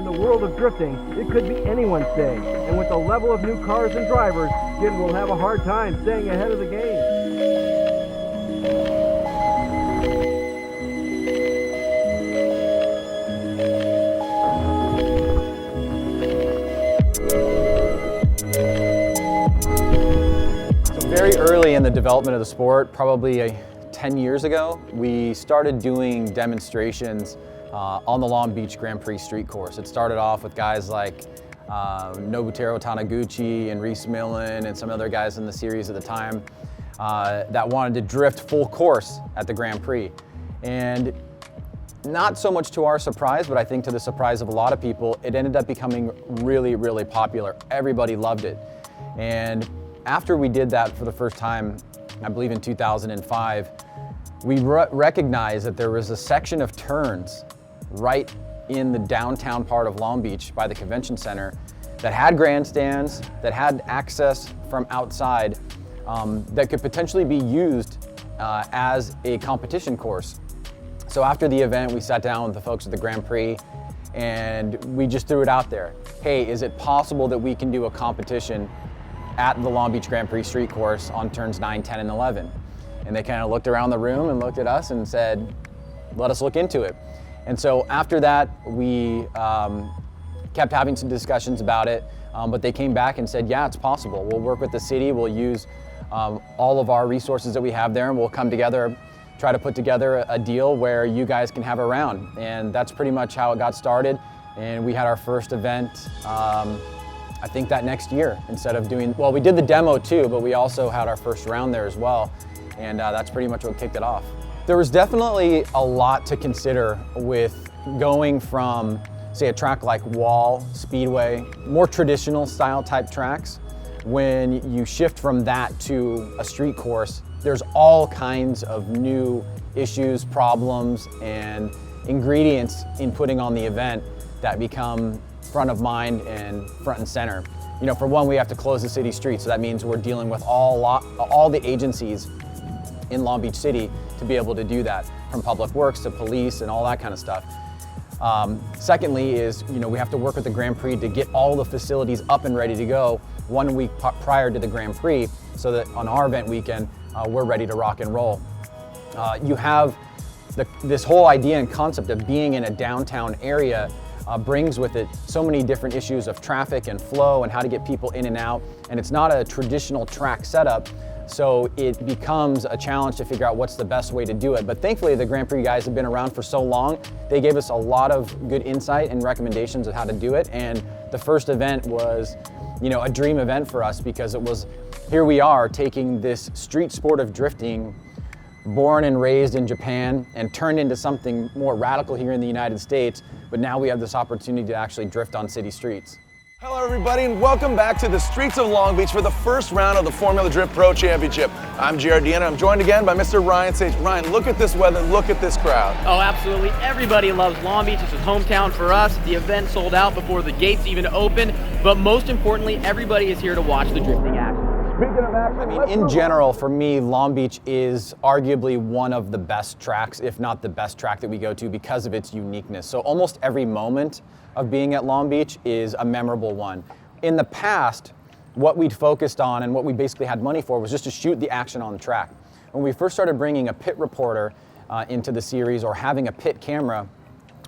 In the world of drifting, it could be anyone's day. And with the level of new cars and drivers, kids will have a hard time staying ahead of the game. Very early in the development of the sport, probably 10 years ago, we started doing demonstrations on the Long Beach Grand Prix street course. It started off with guys like Nobutaro Taniguchi and Reese Millen and some other guys in the series at the time that wanted to drift full course at the Grand Prix. And not so much to our surprise, but I think to the surprise of a lot of people, it ended up becoming really, really popular. Everybody loved it. And after we did that for the first time, I believe in 2005, we recognized that there was a section of turns right in the downtown part of Long Beach by the convention center that had grandstands, that had access from outside, that could potentially be used as a competition course. So after the event, we sat down with the folks at the Grand Prix and we just threw it out there. Hey, is it possible that we can do a competition at the Long Beach Grand Prix street course on turns 9, 10, and 11? And they kind of looked around the room and looked at us and said, let us look into it. And so after that, we kept having some discussions about it, but they came back and said, yeah, it's possible. We'll work with the city, we'll use all of our resources that we have there, and we'll come together, try to put together a deal where you guys can have a round. And that's pretty much how it got started. And we had our first event, I think that next year, instead of doing, well, we did the demo too, but we also had our first round there as well. And that's pretty much what kicked it off. There was definitely a lot to consider with going from, say, a track like Wall, Speedway, more traditional style type tracks. When you shift from that to a street course, there's all kinds of new issues, problems, and ingredients in putting on the event that become front of mind and front and center. You know, for one, we have to close the city streets, so that means we're dealing with all the agencies in Long Beach City to be able to do that, from public works to police and all that kind of stuff. Secondly is, you know, we have to work with the Grand Prix to get all the facilities up and ready to go 1 week prior to the Grand Prix, so that on our event weekend, we're ready to rock and roll. You have this whole idea and concept of being in a downtown area brings with it so many different issues of traffic and flow and how to get people in and out. And it's not a traditional track setup, so it becomes a challenge to figure out what's the best way to do it. But thankfully, the Grand Prix guys have been around for so long, they gave us a lot of good insight and recommendations of how to do it. And the first event was, you know, a dream event for us, because it was, here we are taking this street sport of drifting, born and raised in Japan, and turned into something more radical here in the United States, but now we have this opportunity to actually drift on city streets. Hello everybody, and welcome back to the streets of Long Beach for the first round of the Formula Drift Pro Championship. I'm JRD and I'm joined again by Mr. Ryan Sage. Ryan, look at this weather, look at this crowd. Oh, absolutely. Everybody loves Long Beach. It's a hometown for us. The event sold out before the gates even opened, but most importantly, everybody is here to watch the drifting action. Speaking of action, I mean, in general, for me, Long Beach is arguably one of the best tracks, if not the best track that we go to, because of its uniqueness. So almost every moment of being at Long Beach is a memorable one. In the past, what we'd focused on and what we basically had money for was just to shoot the action on the track. When we first started bringing a pit reporter into the series, or having a pit camera,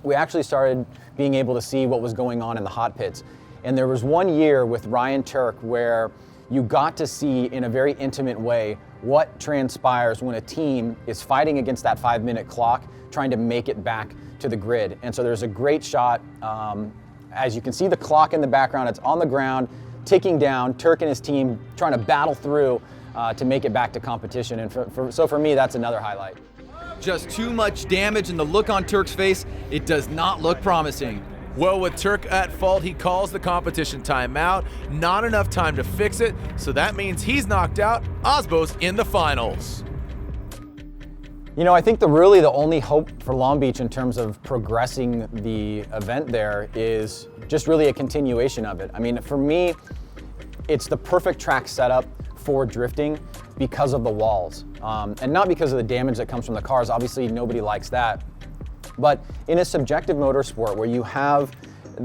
we actually started being able to see what was going on in the hot pits. And there was one year with Ryan Turk where you got to see in a very intimate way what transpires when a team is fighting against that 5-minute clock, trying to make it back to the grid. And so there's a great shot. As you can see the clock in the background, it's on the ground, ticking down, Turk and his team trying to battle through to make it back to competition. And so for me, that's another highlight. Just too much damage, and the look on Turk's face, it does not look promising. Well, with Turk at fault, he calls the competition timeout. Not enough time to fix it, so that means he's knocked out. Osbo's in the finals. You know, I think really the only hope for Long Beach in terms of progressing the event there is just really a continuation of it. I mean, for me, it's the perfect track setup for drifting because of the walls. And not because of the damage that comes from the cars. Obviously, nobody likes that. But in a subjective motorsport where you have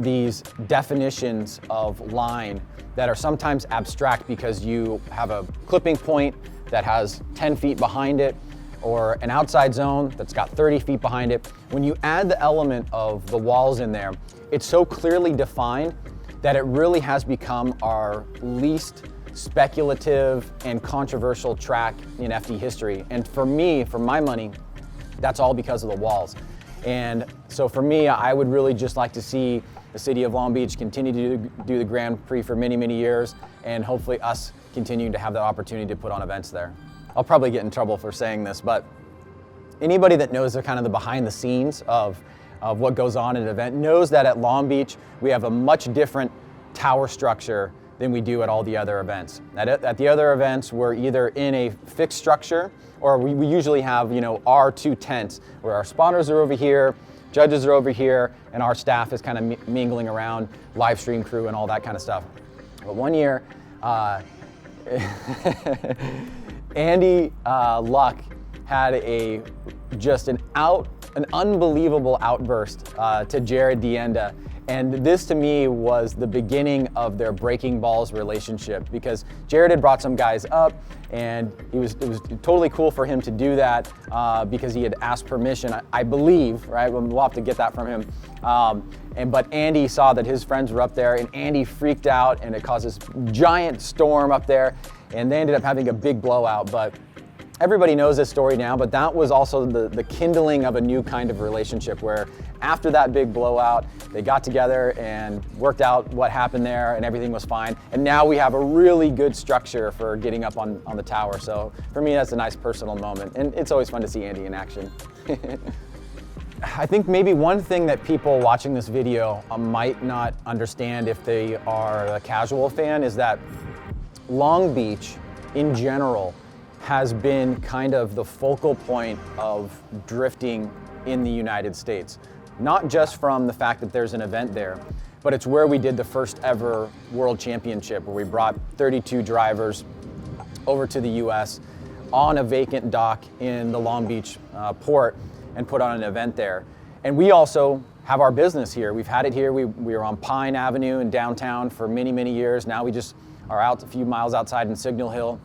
these definitions of line that are sometimes abstract because you have a clipping point that has 10 feet behind it, or an outside zone that's got 30 feet behind it. When you add the element of the walls in there, it's so clearly defined that it really has become our least speculative and controversial track in FD history. And for me, for my money, that's all because of the walls. And so for me, I would really just like to see the city of Long Beach continue to do the Grand Prix for many, many years, and hopefully us continuing to have that opportunity to put on events there. I'll probably get in trouble for saying this, but anybody that knows the kind of the behind the scenes of what goes on at an event knows that at Long Beach, we have a much different tower structure than we do at all the other events. At the other events, we're either in a fixed structure, or we usually have, our two tents where our spotters are over here, judges are over here, and our staff is kind of mingling around, live stream crew and all that kind of stuff. But one year, Andy Luck had an unbelievable outburst to Jared Dienda. And this to me was the beginning of their breaking balls relationship, because Jared had brought some guys up, and it was totally cool for him to do that because he had asked permission, I believe, right? We'll have to get that from him. But Andy saw that his friends were up there, and Andy freaked out, and it caused this giant storm up there, and they ended up having a big blowout. But everybody knows this story now, but that was also the kindling of a new kind of relationship, where after that big blowout, they got together and worked out what happened there, and everything was fine. And now we have a really good structure for getting up on the tower. So for me, that's a nice personal moment, and it's always fun to see Andy in action. I think maybe one thing that people watching this video might not understand if they are a casual fan is that Long Beach in general has been kind of the focal point of drifting in the United States. Not just from the fact that there's an event there, but it's where we did the first ever World Championship, where we brought 32 drivers over to the US on a vacant dock in the Long Beach port and put on an event there. And we also have our business here. We've had it here. We were on Pine Avenue in downtown for many, many years. Now we just are out a few miles outside in Signal Hill.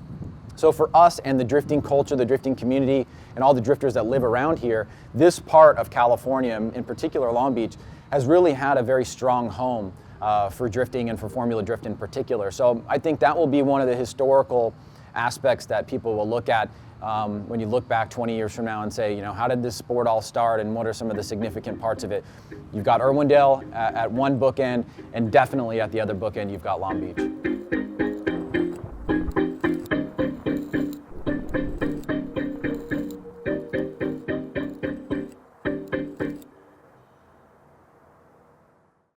So for us and the drifting culture, the drifting community, and all the drifters that live around here, this part of California, in particular Long Beach, has really had a very strong home for drifting and for Formula Drift in particular. So I think that will be one of the historical aspects that people will look at when you look back 20 years from now and say, how did this sport all start and what are some of the significant parts of it? You've got Irwindale at one bookend, and definitely at the other bookend, you've got Long Beach.